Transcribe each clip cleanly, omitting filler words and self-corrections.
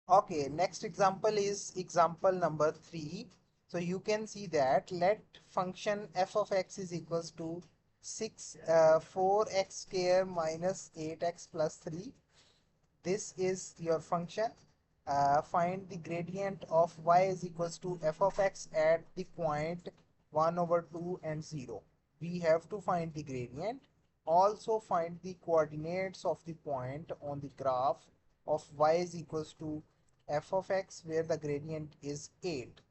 Okay, next example is example number 3. So you can see that let function f of x is equals to 4x square minus 8x plus 3. This is your function. Find the gradient of y is equals to f of x at the point 1 over 2 and 0. We have to find the gradient. Also find the coordinates of the point on the graph of y is equals to f of x where the gradient is 8.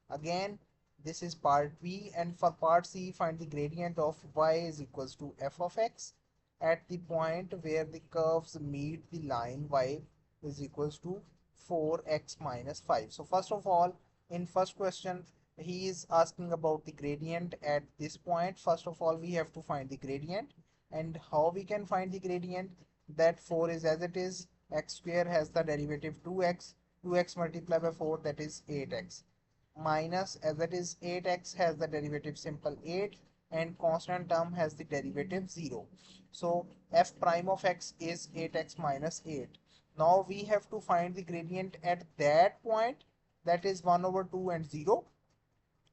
Again, this is part B, and for part C, find the gradient of y is equals to f of x at the point where the curves meet the line y is equals to 4x minus 5. So first of all, in first question, he is asking about the gradient at this point. First of all, we have to find the gradient, and how we can find the gradient? That 4 is as it is, x square has the derivative 2x, 2x multiplied by 4, that is 8x, minus as it is 8x has the derivative simple 8, and constant term has the derivative 0. So f prime of x is 8x minus 8. Now we have to find the gradient at that point, that is 1 over 2 and 0.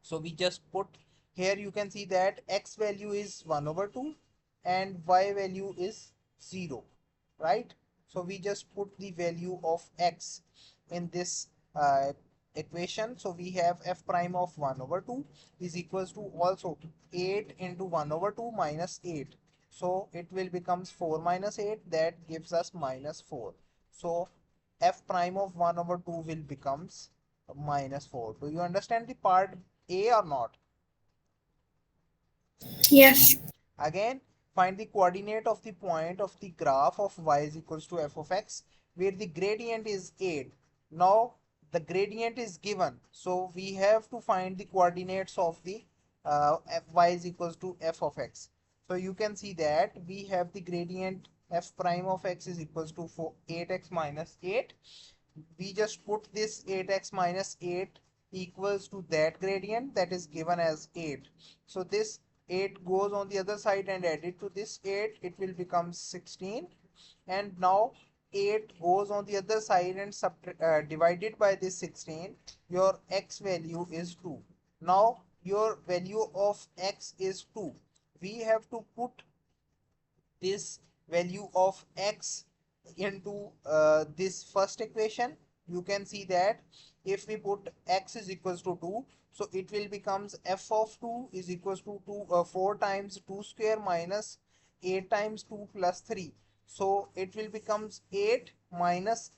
So we just put here, you can see that x value is 1 over 2 and y value is 0, right? So we just put the value of x in this equation. So we have f prime of 1 over 2 is equals to also 8 into 1 over 2 minus 8. So it will becomes 4 minus 8, that gives us minus 4. So f prime of 1 over 2 will becomes minus 4. Do you understand the part A or not? Yes. Again, find the coordinate of the point of the graph of y is equals to f of x where the gradient is 8. Now the gradient is given, so we have to find the coordinates of the y is equals to f of x. So you can see that we have the gradient f prime of x is equals to 8x minus 8. We just put this 8x minus 8 equals to that gradient that is given as 8. So this 8 goes on the other side and added to this 8, it will become 16. And now 8 goes on the other side and divided by this 16, your x value is 2. Now your value of x is 2. We have to put this value of x into this first equation. You can see that if we put x is equals to 2, so it will becomes f of 2 is equals to 4 times 2 square minus 8 times 2 plus 3. So it will becomes 8 minus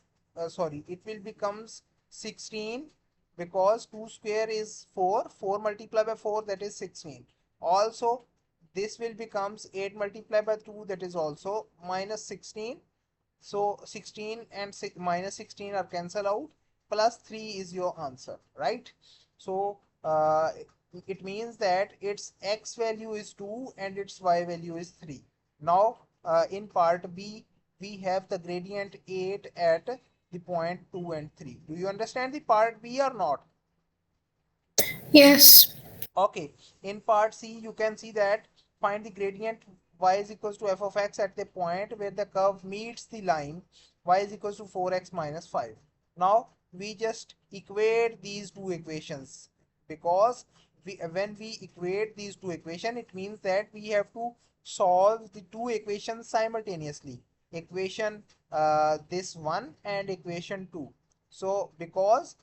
sorry, it will becomes 16, because 2 square is 4, 4 multiplied by 4, that is 16. Also this will becomes 8 multiplied by 2, that is also minus 16. So 16 and minus 16 are cancelled out, plus 3 is your answer, right? So it means that its x value is 2 and its y value is 3. Now in part B, we have the gradient 8 at the point 2 and 3. Do you understand the part B or not? Yes. Okay, in part C, you can see that find the gradient y is equals to f of x at the point where the curve meets the line y is equals to 4x minus 5. Now we just equate these two equations, because when we equate these two equations, it means that we have to solve the two equations simultaneously. Equation this one and equation 2. So because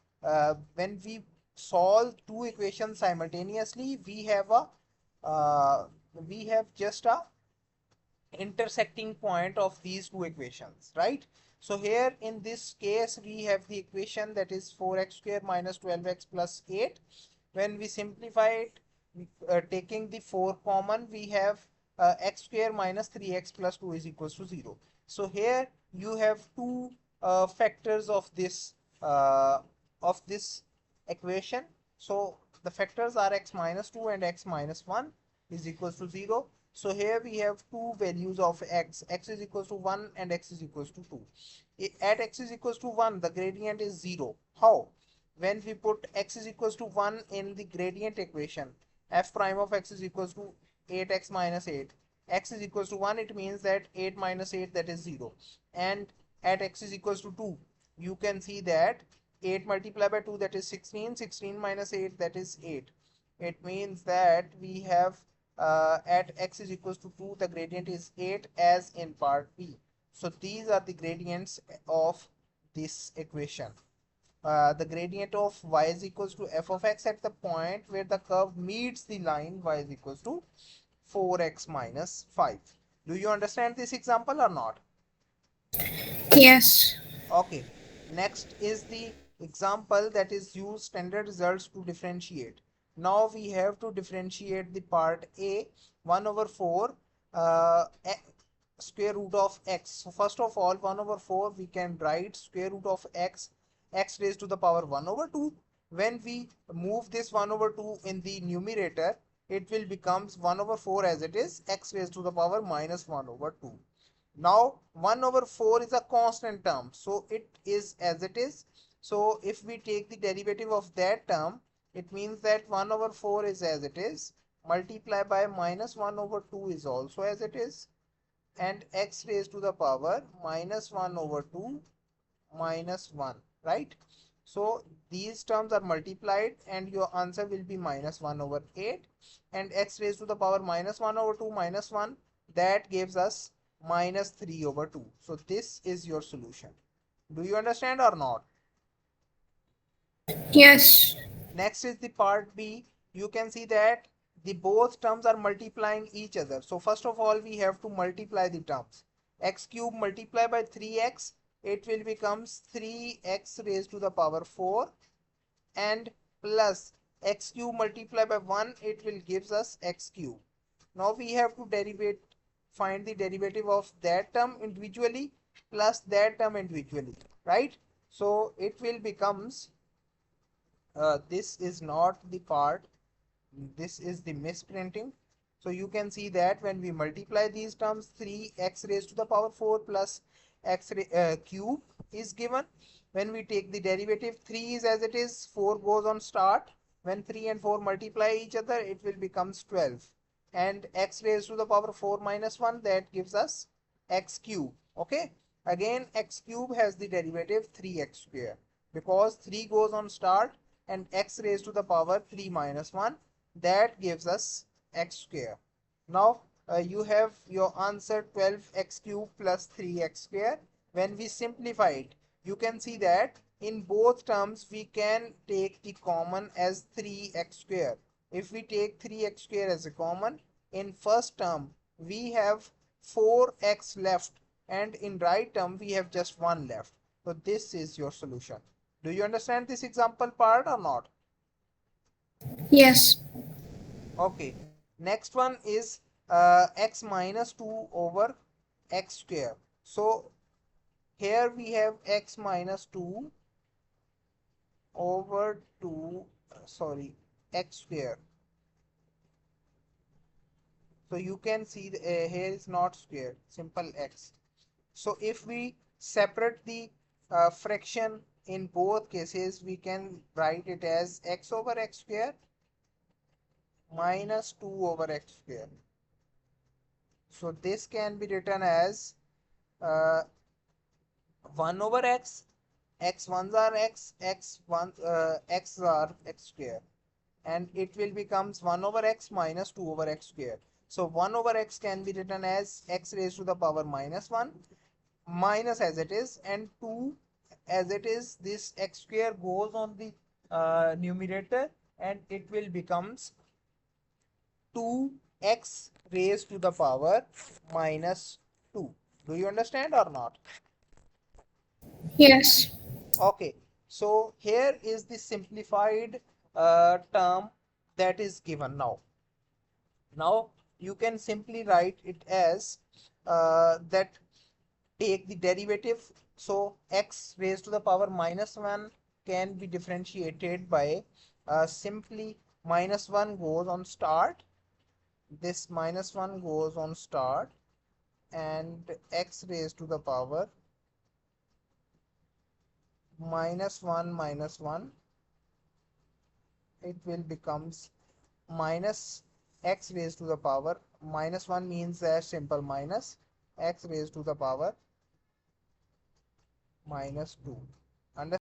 when we solve two equations simultaneously, we have just a intersecting point of these two equations, right? So here in this case we have the equation that is 4x square minus 12x plus 8. When we simplify it, taking the 4 common, we have x square minus 3x plus 2 is equals to 0. So here you have two factors uh, of this equation. So the factors are x minus 2 and x minus 1 is equals to 0. So here we have two values of x. X is equals to 1 and x is equals to 2. At x is equals to 1, the gradient is 0. How? When we put x is equals to 1 in the gradient equation, f prime of x is equals to 8x minus 8. X is equals to 1, it means that 8 minus 8, that is 0. And at x is equals to 2, you can see that 8 multiplied by 2, that is 16. 16 minus 8, that is 8. It means that we have at x is equals to 2, the gradient is 8 as in part B. So these are the gradients of this equation. The gradient of y is equals to f of x at the point where the curve meets the line y is equals to 4x minus 5. Do you understand this example or not? Yes. Okay. Next is the example that is use standard results to differentiate. Now we have to differentiate the part A, 1 over 4 square root of x. So first of all, 1 over 4 we can write square root of x, x raised to the power 1 over 2. When we move this 1 over 2 in the numerator, it will becomes 1 over 4 as it is, x raised to the power minus 1 over 2. Now 1 over 4 is a constant term, so it is as it is. So if we take the derivative of that term, it means that 1 over 4 is as it is, multiply by minus 1 over 2 is also as it is, and x raised to the power minus 1 over 2 minus 1, right? So these terms are multiplied and your answer will be minus 1 over 8, and x raised to the power minus 1 over 2 minus 1, that gives us minus 3 over 2. So this is your solution. Do you understand or not? Yes. Next is the part B. You can see that the both terms are multiplying each other. So first of all, we have to multiply the terms. X cube multiply by 3x, it will becomes 3x raised to the power 4, and plus x cube multiply by 1, it will gives us x cube. Now we have to find the derivative of that term individually plus that term individually, right? So it will becomes this is not the part, this is the misprinting. So you can see that when we multiply these terms, 3x raised to the power 4 plus cube is given. When we take the derivative, 3 is as it is, 4 goes on start. When 3 and 4 multiply each other, it will becomes 12. And x raised to the power 4 minus 1, that gives us x cube. Okay. Again, x cube has the derivative 3x square, because 3 goes on start, and x raised to the power 3 minus 1, that gives us x square. Now you have your answer 12x cube plus 3x square. When we simplify it, you can see that in both terms we can take the common as 3x square. If we take 3x square as a common, in first term we have 4x left, and in right term we have just 1 left. So this is your solution. Do you understand this example part or not? Yes. Okay. Next one is x minus 2 over x square. So here we have x minus 2 over 2, sorry, x square. So you can see here is not square, simple x. So if we separate the fraction in both cases, we can write it as x over x square minus 2 over x square. So this can be written as uh, 1 over x, x ones are x, x are x square, and it will becomes 1 over x minus 2 over x square. So 1 over x can be written as x raised to the power minus 1 minus as it is, and 2 as it is, this x square goes on the numerator, and it will becomes 2x raised to the power minus 2. Do you understand or not? Yes. Okay, so here is the simplified term that is given now. Now you can simply write it as that take the derivative. So x raised to the power minus 1 can be differentiated by simply minus 1 goes on start, this minus 1 goes on start, and x raised to the power minus 1, it will becomes minus x raised to the power minus 1 means a simple minus x raised to the power minus 2. Understand?